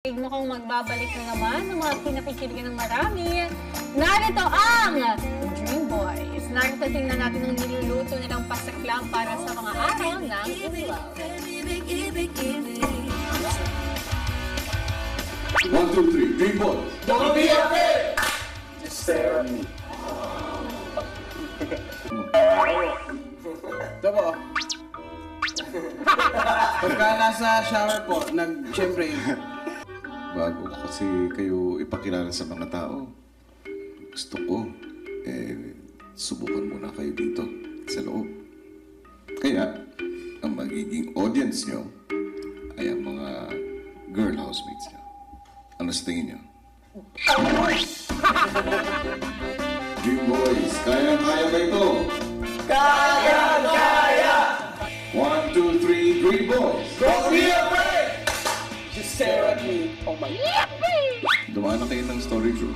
Mukhang magbabalik na naman ng mga pinakikiligan ng marami. Narito ang Dream Boys. Narito tingnan natin ang niluluto nilang pasaklang para sa mga araw ng Iwilaw. 1, 2, 3, Dream Boys! Don't be afraid! Just stare at me. Ito po. Pagka nasa shower po, siyempre, Bago ko kasi kayo ipakilala sa mga tao, gusto ko, subukan muna kayo dito sa loob. Kaya, ang magiging audience nyo ay ang mga girl housemates nyo. Ano sa tingin nyo? Dream Boys, kaya-kaya ba ito? Kaya! 1, 2, 3, Dream Boys! Don't be afraid! Just stare at me. Oh my God. Dumaan na kayo ng story crew.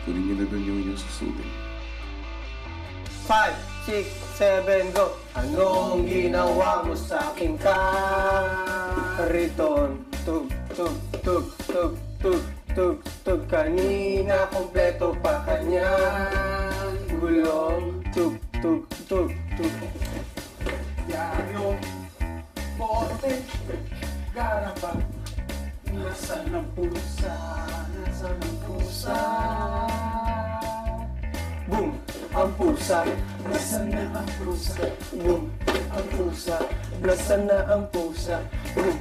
Kunin nyo na doon yung inyong susutin. 5, 6, 7, go! Anong ginawa mo sa aking kariton? Tug, tug, tug, tug, tug, tug, tug. Kanina kompleto pa kanya gulong. Tug, tug, tug, tug. yung bote, garapa. Nasaan ang pusa? Nasaan ang pusa? Boom! Ang pusa. Nasaan na ang pusa? Boom! Ang pusa. Nasaan na ang pusa? Boom!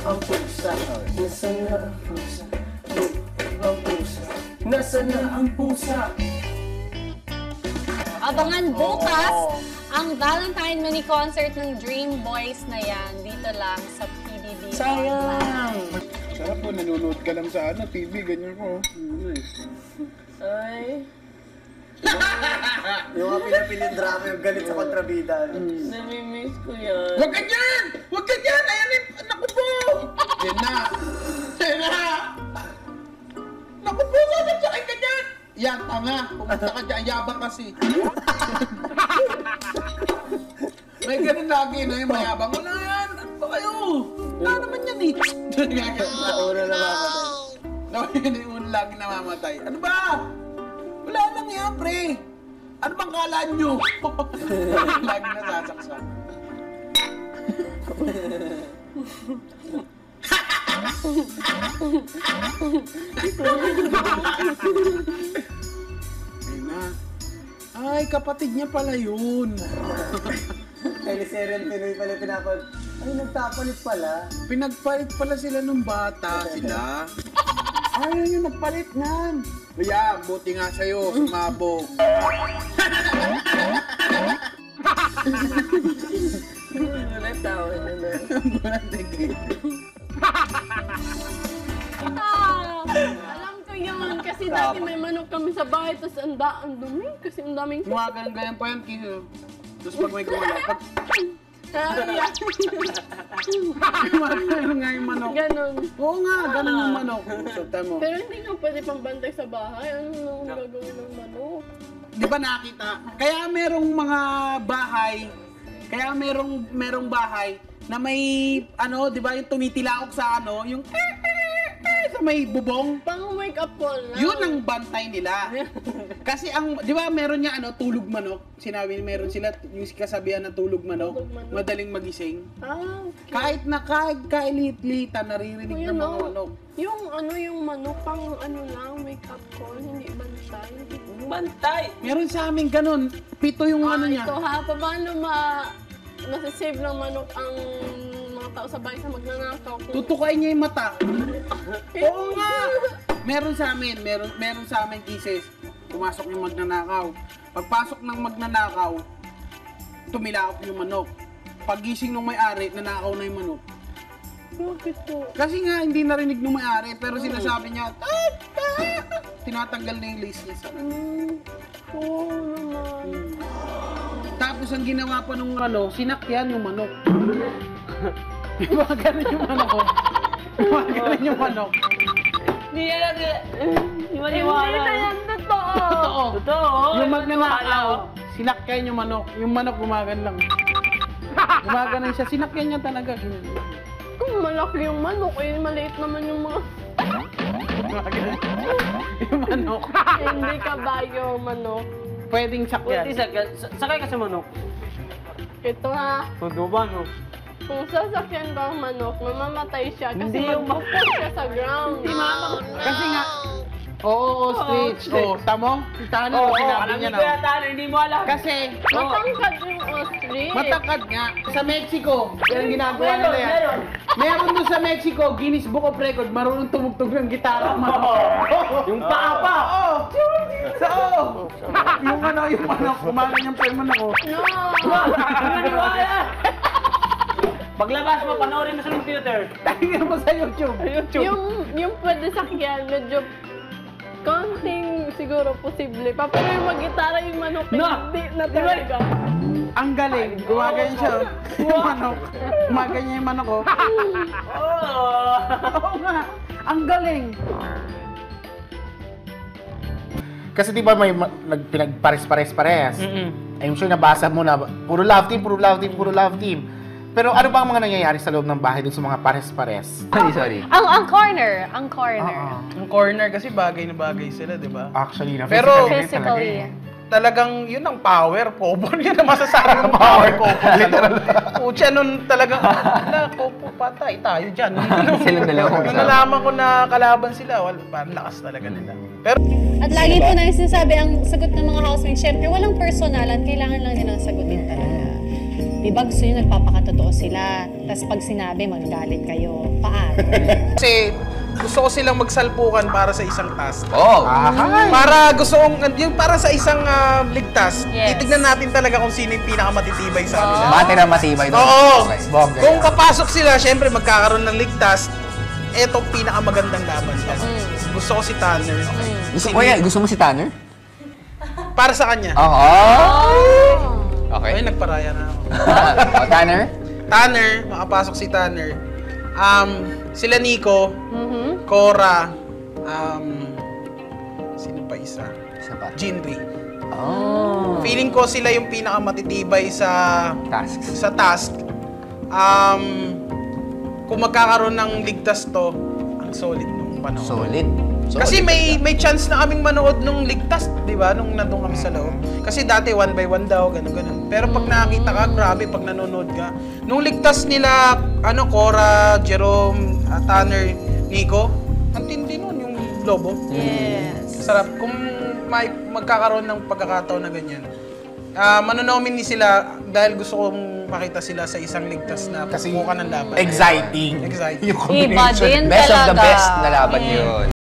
Ang pusa. Nasaan na ang pusa? Boom! Ang pusa. Nasaan na ang pusa? Abangan bukas ang Valentine mini concert ng Dream Boys na yan. Dito lang sa PBB. Sayang! Sarap po, nanonood ka lang sa TV, ganyan ko. Ay, Yung mga pinapiling drama yung galit sa kontrabida. namimiss ko yan. Huwag ka dyan! Huwag ka dyan! Ayan yung anak ko po! Yan na! Yan na! Naku po, sasaksakin ka dyan! Yan, tanga! Pumunta ka dyan, yabang kasi. May ganun lagi na yung mayabang. Wala yan! Ano ba kayo? Wala naman yan eh! Sa una na mamatay. No, yun yung una lagi namamatay. Ano ba? Wala lang yan, pre! Ano bang kalaan nyo? Lagi nasasaksak. Ayun na. Ay, kapatid niya pala yun. Teleserien Pinoy pala pinapal. Ay, nagtapalit pala. Pinagpalit pala sila nung bata sila. Ay, yun yung nagpalit nan. Kaya, buti nga sa'yo, sumabog. Natawa na na. Alam ko yun. Kasi dati may manok kami sa bahay. Tapos ang dumi. Kasi ang daming... Ganyan pa yan, Kino. Tapos pag may gumalaw, pag gumalaw nga yung manok. Ganon. Oo nga, ganun yung manok. Sultan mo. Pero hindi nga pwede pang bantay sa bahay. Ano nang gagawin ng manok? Di ba nakita? Kaya merong mga bahay, merong bahay na may, ano, di ba yung tumitilaok sa ano, yung sa may bubong. Pang wake up call na. Yun ang bantay nila. Kasi ang, di ba meron niya ano, tulog manok. Sinabi meron sila yung kasabihan na tulog manok, Tulog manok. madaling magising. Ah, okay. Kahit na kailit-litan, naririnig Kuya, ng mga no? manok. Yung manok pang ano lang, wake up call, hindi bantay. Bantay! Meron sa amin ganun, 7 yung ano niya. Ito ha, paano masasave ng manok ang mga tao sa bahay sa magnanakaw? Tutukain niya yung mata. Oo nga! Meron sa amin cases. Pumasok yung magnanakaw. Pagpasok ng magnanakaw, tumilaok yung manok. Pagising ng may-ari, nanakaw na yung manok. Bakit po? Kasi nga, hindi narinig ng may-ari, pero sinasabi niya, tinatanggal na yung lace niya sa Oo naman. Tapos ang ginawa pa nung ano, sinakyan yung manok. Diba ganun yung manok ko? Diba ganun yung manok? Hindi yan Hindi maniwala. Hindi na yan totoo. Totoo. Yung magnanakaw, sinakyan yung manok. Yung manok gumagan lang. Gumaganon siya, sinakyan niya talaga. kung malaki yung manok, eh, maliit naman yung mga... Yung manok. Hindi kabayo manok. Pwedeng sakyan. Sakay ka sa manok. Ito ha, Todo ba, no? kung sasakyan ba ang manok, mamamatay siya kasi Hindi yung magbukod siya sa ground. Kasi nga, oo, ostrich. Oo, tamo? Si Tanner, sinabi niya na. Hindi mo alam. Kasi, Matangkad yung ostrich. matangkad nga. Sa Mexico, yan ang ginagawa nila yan. Meron doon sa Mexico, Guinness Book of Record, marunong tumugtog ng gitara. Yung paa pa. Oo! Oo! Yung ano, yung manok, kumaganyan pa yung manok ko. No! Naniniwala. Paglabas mo, panoorin mo sa computer. Tingnan mo sa YouTube. Yung pwede sakyan, medyo konting siguro posible. Pa, pero yung mag-gitara yung manok, hindi na talaga. Ang galing, gumaganyan siya. Yung manok. Gumaganyan yung manok ko. Oo nga, ang galing. Kasi di ba may pinagpares-pares-pares? I'm sure nabasa mo na puro love team, puro love team, puro love team. Pero ano ba ang mga nangyayari sa loob ng bahay dun sa mga pares-pares? Sorry. Ang corner. Ang corner. Ang corner kasi bagay na bagay sila, di ba? Actually, na Pero- physically talaga Physically. eh. Talagang yun ang power. Popo yun ang masasabi ng power. Popo. Literal. Pucha, nun talagang, Popo, patay tayo dyan. Silang dalawa. Nung nalaman ko na kalaban sila, parang lakas talaga nila. Pero, At lagi po na sinasabi, ang sagot ng mga housemates, syempre walang personalan, kailangan lang din ang sagutin talaga. Diba gusto nyo nagpapakatotoo sila, tapos pag sinabi, magagalit kayo. Paano? kasi gusto ko silang magsalpukan para sa isang task. Oh! Para gusto kong, yung para sa isang ligtas, Yes. titignan natin talaga kung sino yung pinakamatitibay sa kanila. Bate na matibay doon. Oo! Okay. Kung papasok sila, syempre magkakaroon ng ligtas, eto pinakamagandang laban. Gusto ko si Tanner. Gusto mo si Tanner? Para sa kanya. Oo. Ay, Okay. nagparaya na ako. Tanner? Tanner, makapasok si Tanner. Sila Nico, Cora, sino pa isa? Isa pa. Jinri. Oh. Feeling ko sila yung pinakamatitibay sa Tasks. task. Kung magkakaroon ng ligtas to, ang solid nung panahon. Solid. Kasi may chance na kaming manood nung ligtas, di ba? Nung nandun kami sa loob. Kasi dati 1 by 1 daw, gano'n. Pero pag nakakita ka, grabe pag nanonood ka. Nung ligtas nila, Cora, Jerome, Tanner, Nico, ang tindi nun yung lobo. Yes. Sarap. Kung may magkakaroon ng pagkakataon na ganyan. Manonomini sila dahil gusto kong makita sila sa isang ligtas na Kasi pupukan ng laban. exciting. Exciting. Yung combination. Iba din Best of the talaga. best na laban yun.